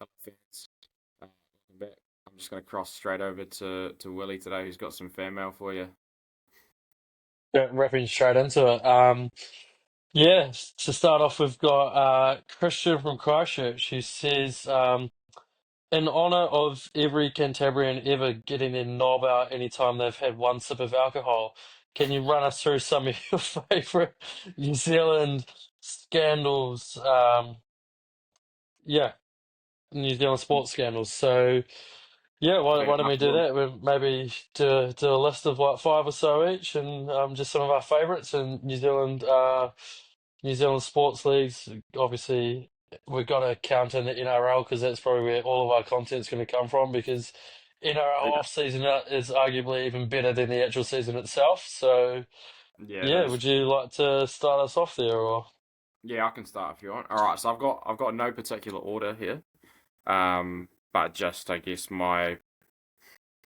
Hello, fans. Welcome back. I'm just going to cross straight over to Willie today, who's got some fan mail for you. Wrapping straight into it. Yeah, to start off, we've got Christian from Christchurch who says, in honour of every Cantabrian ever getting their knob out anytime they've had one sip of alcohol, can you run us through some of your favourite New Zealand scandals? Yeah, New Zealand sports scandals. So, yeah, why, Clean why it don't up we a do little. that? We maybe do a list of like five or so each, and just some of our favourites in New Zealand sports leagues. Obviously, we've got to count in the NRL because that's probably where all of our content's going to come from. Because NRL Yeah, off season is arguably even better than the actual season itself. So, yeah, it yeah, is. would you like to start us off there, or? Yeah, I can start if you want. All right, so I've got no particular order here, but just I guess my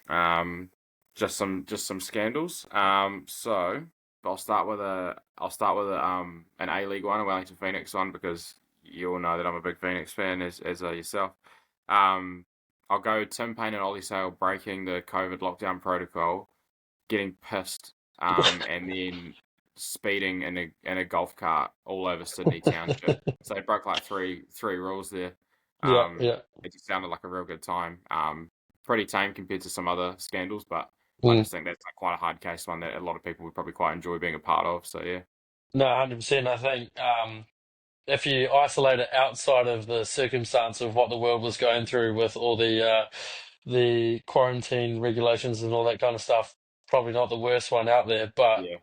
um, just some scandals. So I'll start with an A League one, a Wellington Phoenix one, because you all know that I'm a big Phoenix fan, as yourself. Um, I'll go Tim Payne and Ollie Sale breaking the COVID lockdown protocol, getting pissed, and then speeding in a golf cart all over Sydney Township. So they broke like three rules there. Yeah, Um, yeah. it just sounded like a real good time. Pretty tame compared to some other scandals, but I Mm. just think that's like quite a hard case one that a lot of people would probably quite enjoy being a part of. So yeah, No, 100%. I think if you isolate it outside of the circumstance of what the world was going through with all the quarantine regulations and all that kind of stuff, probably not the worst one out there. But yeah,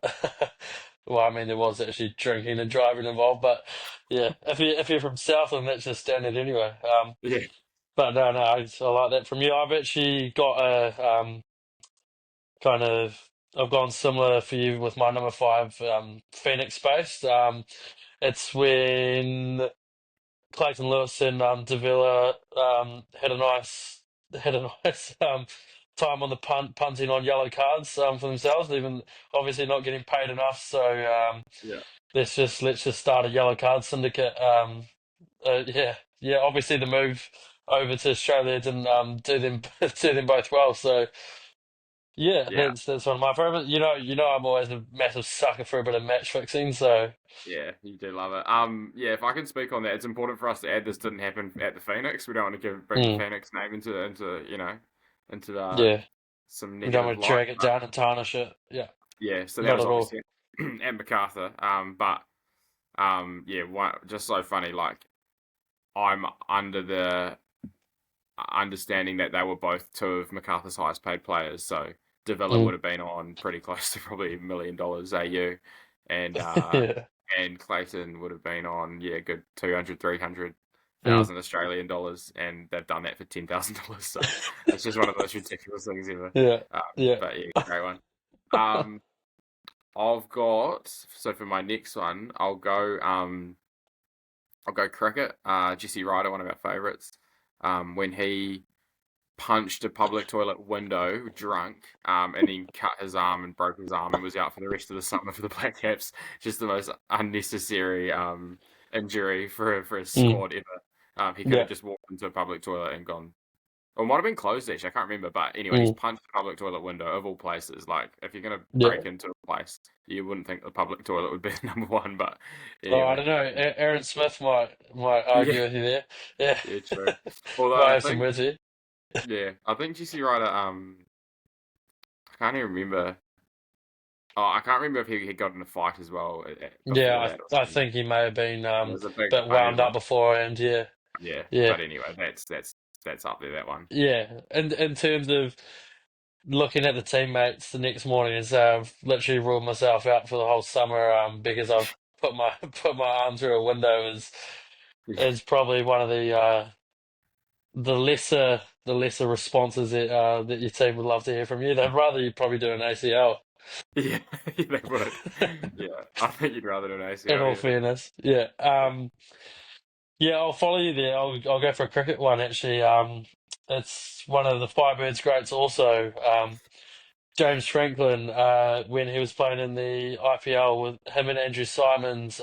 well, I mean, there was actually drinking and driving involved. But yeah, if you're from Southland, that's just standard anyway. yeah, But no, I like that from you. I've actually got a kind of. I've gone similar for you with my number five, Phoenix based. It's when Clayton Lewis and Davila had a nice time on the punting on yellow cards for themselves, even obviously not getting paid enough. So yeah, let's just start a yellow card syndicate. Yeah, yeah. Obviously, the move over to Australia didn't do them do them both well. So yeah, yeah. that's one of my favorites. I'm always a massive sucker for a bit of match fixing. So Yeah, you do love it. Yeah, if I can speak on that, it's important for us to add this didn't happen at the Phoenix. We don't want to bring the mm, Phoenix name into yeah, some we don't negative want to light. drag it But down and tarnish it. Yeah. yeah, so that Not was at all. obviously at MacArthur. But yeah, just so funny. Like I'm under the understanding that they were both two of MacArthur's highest paid players. So Davila Mm. would have been on pretty close to probably $1 million AU, and Yeah. Clayton would have been on good 200, 300,000 Mm. Australian dollars, and they've done that for $10,000. So it's just one of those ridiculous things ever. Yeah. Yeah. But yeah, great one. Um, I've got so for my next one, I'll go cricket. Jesse Ryder, one of our favourites. When he punched a public toilet window drunk, and then cut his arm and broke his arm and was out for the rest of the summer for the Black Caps. Just the most unnecessary injury for a Mm. squad ever. He could have Yeah. just walked into a public toilet and gone. Or it might have been closed actually. I can't remember. But anyway, he's Mm. punched the public toilet window of all places. Like if you're gonna break Yeah. into a place, you wouldn't think the public toilet would be number one. But Oh, I anyway, don't know. Aaron Smith might yeah, argue with you there. Yeah. yeah, true. Although Might I have some think, words here. I think Jesse Ryder, I can't even remember. Oh, I can't remember if he had got in a fight as well before Yeah, that or I something. think he may have been It was a big. bit I mean, wound up beforehand. Yeah. yeah. Yeah. But anyway, that's up there. That one. Yeah. And in terms of looking at the teammates the next morning and say I've literally ruled myself out for the whole summer because I've put my put my arm through a window is probably one of the lesser responses that your team would love to hear from you. They'd rather you probably do an ACL. Yeah, yeah, they would. Yeah, I think you'd rather do an In ACL. all Yeah, fairness, yeah. yeah, Yeah, I'll follow you there. I'll go for a cricket one actually. It's one of the Firebirds greats also. James Franklin, when he was playing in the IPL with him and Andrew Simons,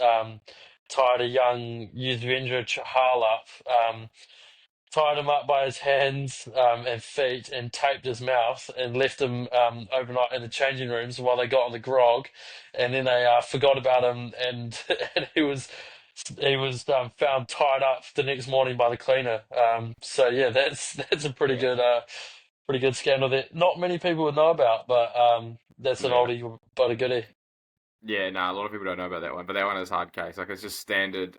tied a young Yuzvendra Chahal up. tied him up by his hands and feet and taped his mouth and left him overnight in the changing rooms while they got on the grog, and then they forgot about him and and he was found tied up the next morning by the cleaner. So yeah, that's a Yeah, pretty good scandal that not many people would know about, but that's an yeah. oldie but a goodie. Yeah, no, a lot of people don't know about that one, but that one is hard case. Like it's just standard.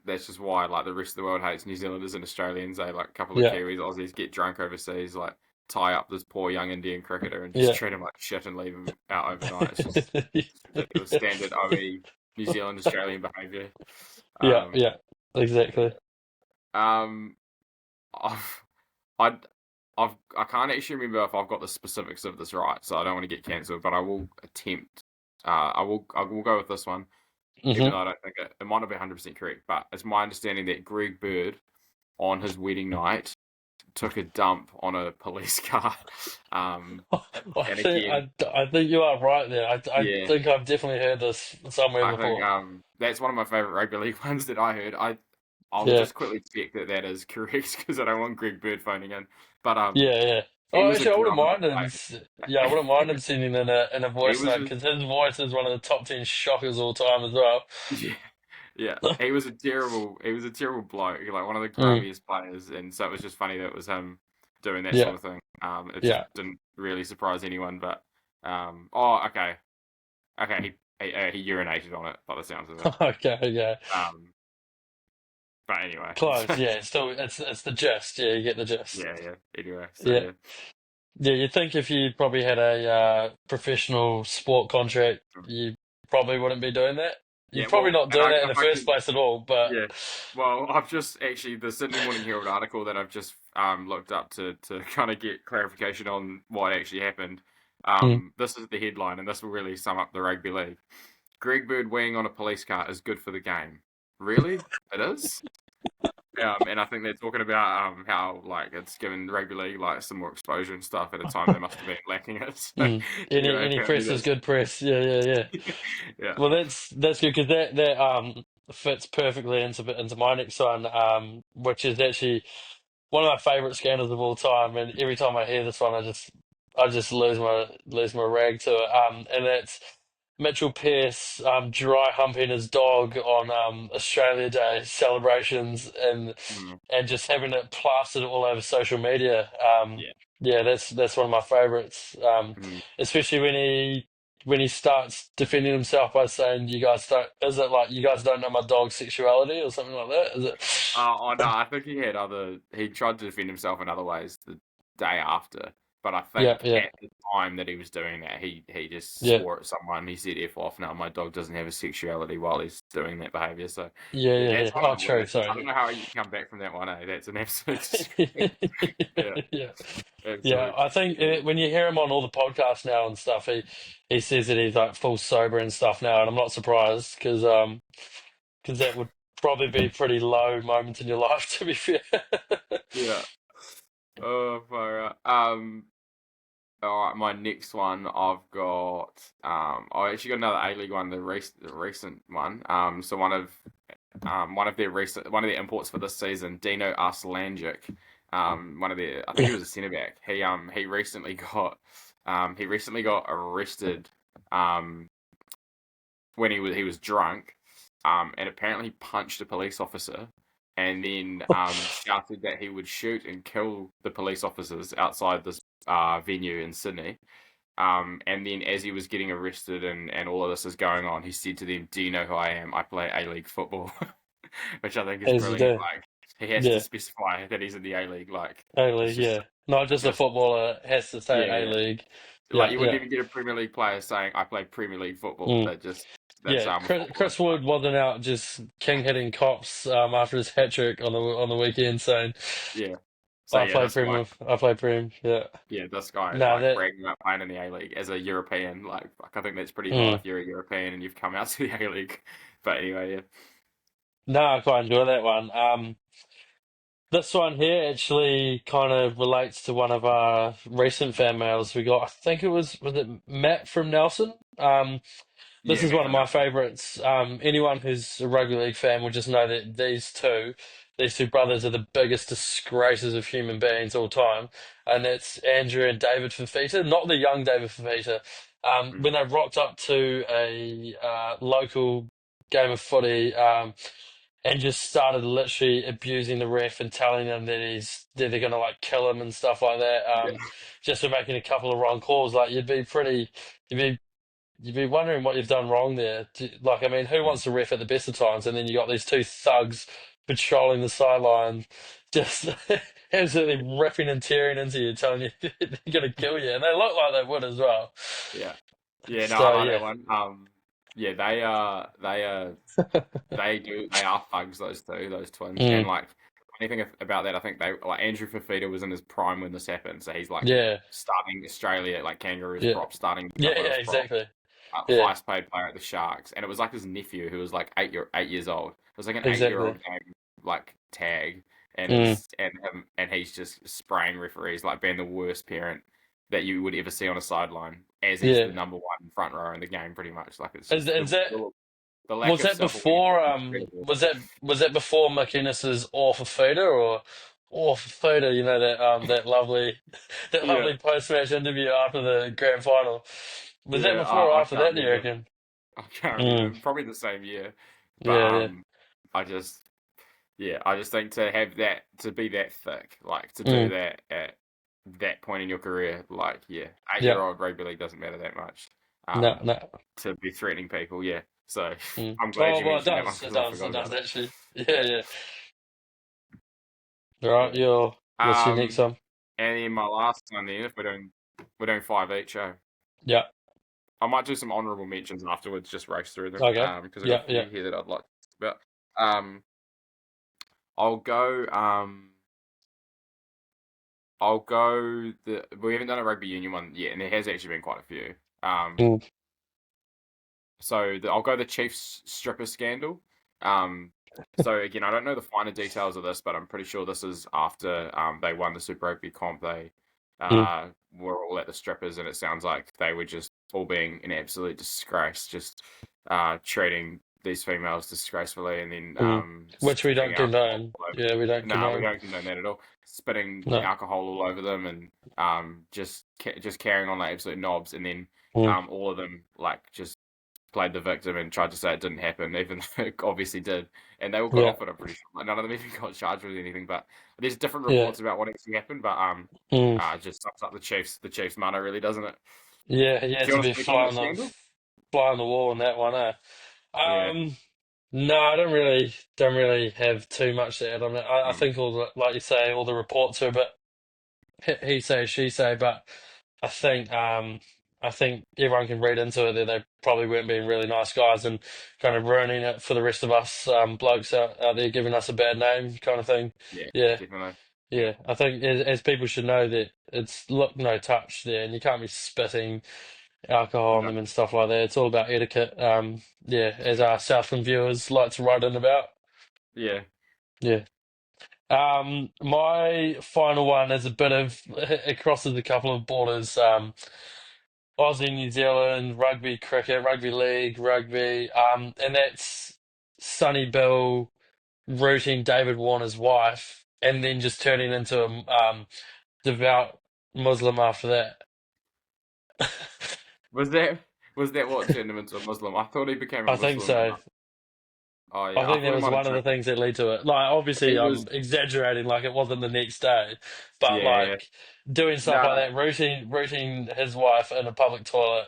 That's just why like the rest of the world hates New Zealanders and Australians. They like a couple of Yeah, Kiwis, Aussies get drunk overseas, like tie up this poor young Indian cricketer and just yeah. treat him like shit and leave him out overnight. It's ridiculous. Standard OE New Zealand Australian behaviour. Yeah, Um, yeah, exactly. um, I've, I, I can't actually remember if I've got the specifics of this right, so I don't want to get cancelled, but I will attempt. I will go with this one, even Hmm. though I don't think it might not be 100% correct, but it's my understanding that Greg Bird on his wedding night took a dump on a police car. Um, I and think again, I think you are right there. I yeah, think I've definitely heard this somewhere I think before. that's one of my favorite rugby league ones that I heard. I'll Yeah, just quickly check that that is correct because I don't want Greg Bird phoning in. But yeah, yeah. he Oh, was a actually, I wouldn't drama mind him. like Yeah, I wouldn't mind him sending in a he voice was note a because his voice is one of the top 10 shockers all time as well. yeah, yeah. He was a terrible bloke, like one of the Mm, grubbiest players, and so it was just funny that it was him doing that yeah, sort of thing. It just yeah. didn't really surprise anyone, but oh, okay, okay, he urinated on it by the sounds of it. Okay, yeah. Um, but anyway, Close. Yeah, still, it's the gist. Yeah, you get the gist. yeah, yeah. Anyway, so Yeah, yeah, yeah. You'd think if you probably had a professional sport contract, you probably wouldn't be doing that. You're yeah. probably Well, not and doing that in if the I first can, place at all. But yeah. Well, I've just actually the Sydney Morning Herald article that I've just looked up to kind of get clarification on what actually happened. mm. This is the headline, and this will really sum up the rugby league. Greg Bird weighing on a police car is good for the game. Really? It is? And I think they're talking about how like it's given rugby league like some more exposure and stuff at a time they must have been lacking it. So Mm. anyway, Any apparently press is that's good press. Yeah, yeah, yeah. yeah. Well, that's good because that fits perfectly into my next one, which is actually one of my favorite scandals of all time. And every time I hear this one, I just lose my rag to it. And that's Mitchell Pearce dry humping his dog on Australia Day celebrations Mm, and just having it plastered all over social media. yeah. Yeah, that's one of my favorites. Mm. Especially when he starts defending himself by saying, "You guys don't." Is it like you guys don't know my dog's sexuality or something like that? Is it? Oh no, I think he had other. He tried to defend himself in other ways the day after, but I Yeah, think yeah, at the time that he was doing that, he just yeah, swore at someone. He said "f off." Now my dog doesn't have a sexuality while he's doing that behavior. So yeah, yeah, yeah, that's yeah. one of Oh, the true. worst. I don't Sorry. know how you can come back from that one. Eh? That's an absolute yeah, Yeah. Yeah, absolute. I think when you hear him on all the podcasts now and stuff, he says that he's like full sober and stuff now, and I'm not surprised because that would probably be pretty low moments in your life, to be fair. Yeah. Oh, far out. All right, my next one I've got. I actually got another A League one, the recent one. So one of their imports for this season, Dino Arslangic. One of their, I think he was a centre back. He recently got arrested. Um, when he was drunk. And apparently punched a police officer. And then shouted that he would shoot and kill the police officers outside this venue in Sydney. And then as he was getting arrested and all of this is going on, he said to them, "Do you know who I am? I play A League football," which I think is As you brilliant. do. Like he has to Yeah, specify that he's in the A League. Like it's A-League, just, yeah. Not it's just a just footballer has to say yeah. A-League. Like Yeah, you wouldn't yeah. even get a Premier League player saying, "I play Premier League football." Mm. That just that's Yeah, a footballer. Chris Wood wasn't out just king hitting cops after his hat trick on the weekend saying, Yeah. So yeah, I play Prem." Yeah. this guy is No, like that. bragging about playing in the A League as a European. Like, fuck, I think that's pretty hot Mm. if you're a European and you've come out to the A League. But anyway, yeah. No, I quite enjoy that one. This one here actually kind of relates to one of our recent fan mails we got. I think was it Matt from Nelson? This Yeah, is Matt one of from my Nelson. favorites. Anyone who's a rugby league fan will just know that these two. these two brothers are the biggest disgraces of human beings all time, and that's Andrew and David Fafita, not the young David Fafita. When Mm. they rocked up to a local game of footy, and just started literally abusing the ref and telling him that they're gonna like kill him and stuff like that, Yeah, just for making a couple of wrong calls. Like you'd be you'd be wondering what you've done wrong there. Like, I mean, who mm. wants to ref at the best of times? And then you got these two thugs patrolling the sideline, just absolutely ripping and tearing into you, telling you they're gonna kill you, and they look like they would as well. Yeah, yeah. No, I So like that yeah, one. Yeah, they are thugs. Those two, those twins, and mm, like anything about that, I think they like Andrew Fafita was in his prime when this happened, so he's like yeah, starting Australia like Kangaroos yeah, prop, starting yeah, yeah, Wales prop. exactly. Yeah, Highest paid player at the Sharks, and it was like his nephew who was like 8 years old. It was like an 8 year exactly. old game like tag, and Mm, his and him and he's just spraying referees like being the worst parent that you would ever see on a sideline, as he's the yeah. number one front rower in the game, pretty much. Like it's Is just is that the lack Was of that self awareness before is incredible. was that before McInnes's Off Feeder or Feeder, you know that lovely that Yeah, lovely post match interview after the grand final. Was that yeah. before or I after can't that, do you remember. reckon? I can't Mm, remember. Probably the same year, but yeah, yeah. I just yeah, I just think to have that, to be that thick, like to do Mm, that at that point in your career, like yeah, eight yeah. year old rugby league doesn't matter that much. No, Um, no. to be threatening people, yeah. So Mm. I'm glad Oh you well it mentioned that one does. It because I does. forgot It does about it. actually. Yeah, yeah. Right, Yeah. your what's your next Um, one? and then my last one then, if we're doing five each, Yeah. I might do some honourable mentions afterwards, just race through them, Okay. because I got Yeah, a yeah. few here that I'd like to talk about. I'll go. I'll go. We haven't done a rugby union one yet, and there has actually been quite a few. Um, Mm, I'll go the Chiefs stripper scandal. Um, so again, I don't know the finer details of this, but I'm pretty sure this is after they won the Super Rugby comp. They mm, were all at the strippers, and it sounds like they were just all being an absolute disgrace, just treating these females disgracefully, and then mm. Which we spitting don't alcohol condone. all over. Yeah, we don't No, we condone. don't condone that at all. Spitting No. alcohol all over them, and just carrying on like absolute knobs, and then Mm, all of them like just played the victim and tried to say it didn't happen, even though it obviously did. And they all got yeah, off it, I'm pretty sure. Like, none of them even got charged with anything. But there's different yeah. reports about what actually happened. But Mm. it just sums up the Chiefs manner, really, doesn't it? Yeah, yeah, Do you to want to be speak on that scandal? fly on the wall on that one, eh? Yeah. No, I don't really have too much to add on it. I Mm. think like you say, all the reports are a bit he say, she say, but I think I think everyone can read into it that they probably weren't being really nice guys and kind of ruining it for the rest of us blokes out there giving us a bad name kind of thing. Yeah, Yeah, definitely. yeah. I think as people should know that it's look no touch there, and you can't be spitting alcohol on No. them and stuff like that. It's all about etiquette. Yeah, as our Southland viewers like to write in about. Yeah. Yeah. My final one is a bit of it crosses a couple of borders. Aussie, New Zealand, rugby, cricket, rugby league, rugby, and that's Sonny Bill rooting David Warner's wife, and then just turning into a devout Muslim after that. Was that what turned him into a Muslim? I thought he became a I think Muslim. so. Oh I yeah, I think thought that he was might have one of the drank. things that lead to it. Like, obviously, He was. I'm exaggerating, like it wasn't the next day, but Yeah. like doing stuff like No. that, rooting his wife in a public toilet,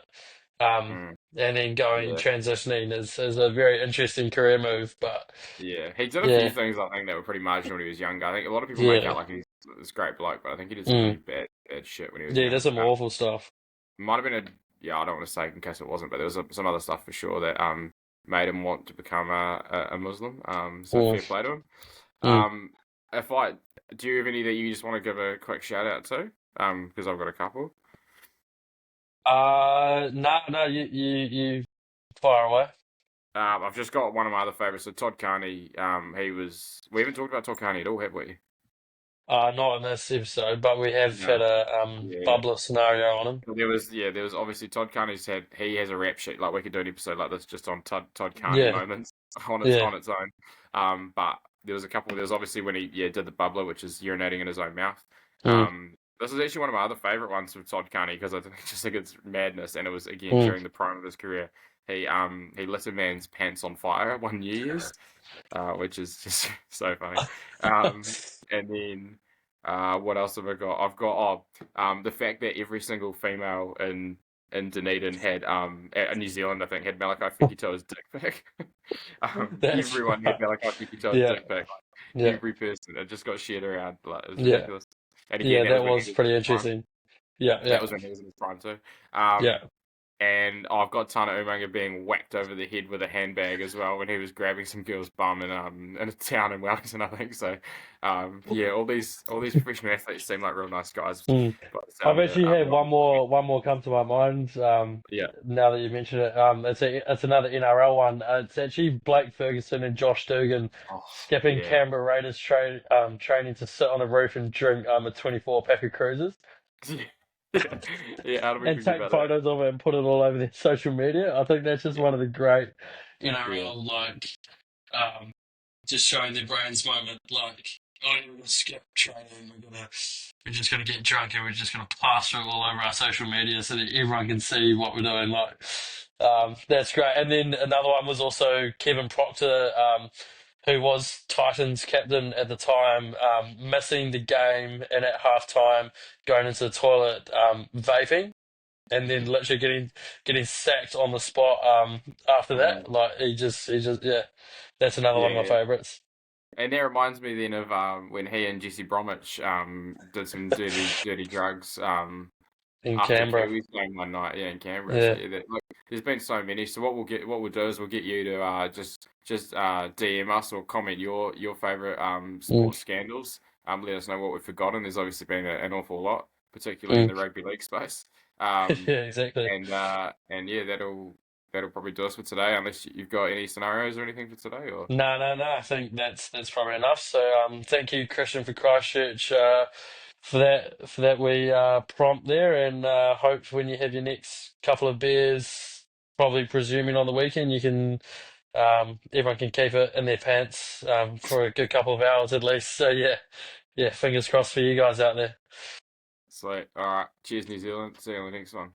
Mm, and then going yeah. transitioning is a very interesting career move. But Yeah, he did a few yeah, things I think that were pretty marginal when he was younger. I think a lot of people make out yeah, like he's this great bloke, but I think he did some mm, pretty bad shit when he was yeah, young. there's some awful stuff. Might have been a yeah, I don't want to say in case it wasn't, but there was some other stuff for sure that made him want to become a Muslim. So Mm, fair play to him. mm. Um, if I do you have any that you just want to give a quick shout out to? Because I've got a couple. No, no, you fire away. I've just got one of my other favorites. So Todd Carney. We haven't talked about Todd Carney at all, have we? Not in this episode, but we have No. had a Yeah. bubbler scenario on him. There was obviously Todd Carney's he has a rap sheet, like we could do an episode like this just on Todd Carney Yeah, moments on its yeah, on its own. But there was a couple. There was obviously when he did the bubbler, which is urinating in his own mouth. Mm. This is actually one of my other favorite ones with Todd Carney because just think it's madness, and it was again Mm. during the prime of his career. He lit a man's pants on fire one New Year's, which is just so funny. And then what else have I got? I've got the fact that every single female in Dunedin had New Zealand, I think, had Malakai Fekitoa's dick pic. That's Everyone had Malakai Fekitoa's yeah, dick pic. yeah, Every person, it just got shared around. Like, it was yeah, ridiculous. And again, yeah. that was That when he was was in pretty his prime. interesting. Yeah, That yeah, was when he was in his prime too. yeah. Um, and I've got Tana Umaga being whacked over the head with a handbag as well when he was grabbing some girl's bum in a town in Wellington, I think. So, yeah, all these professional athletes seem like real nice guys Mm. by the I've sound of it. actually had But one more come to my mind. yeah, Now that you mention it, it's another NRL one. It's actually Blake Ferguson and Josh Dugan oh skipping yeah, Canberra Raiders training to sit on a roof and drink a 24 pack of cruisers yeah, yeah. How do we and forget take about that? photos of it and put it all over their social media. I think that's just Yeah, one of the great yeah, NRL um, just showing their brains moment. Like, oh, we're gonna skip training. We're just gonna get drunk and we're just gonna plaster it all over our social media so that everyone can see what we're doing. Like, that's great. And then another one was also Kevin Proctor, who was Titans captain at the time, missing the game and at halftime going into the toilet, vaping. And then literally getting sacked on the spot after mm, that. Like he just yeah, that's another one of my yeah. favorites. And that reminds me then of when he and Jesse Bromwich did some dirty drugs In after the Canberra. Kiwis game one night, yeah, in Canberra. So Yeah. yeah, look, there's been so many. So what we'll do is we'll get you to just DM us or comment your favorite Mm, sports scandals. Let us know what we've forgotten. There's obviously been an awful lot, particularly in mm. the rugby league space. Um, Yeah, exactly. and yeah, that'll probably do us for today. Unless you've got any scenarios or anything for today, or No, no, no. I think that's probably enough. So thank you, Christian, for Christchurch, for that we prompt there, and hope when you have your next couple of beers, probably presuming on the weekend, you can everyone can keep it in their pants for a good couple of hours at least. So yeah, yeah. Fingers crossed for you guys out there. so. All right, cheers, New Zealand. See you on the next one.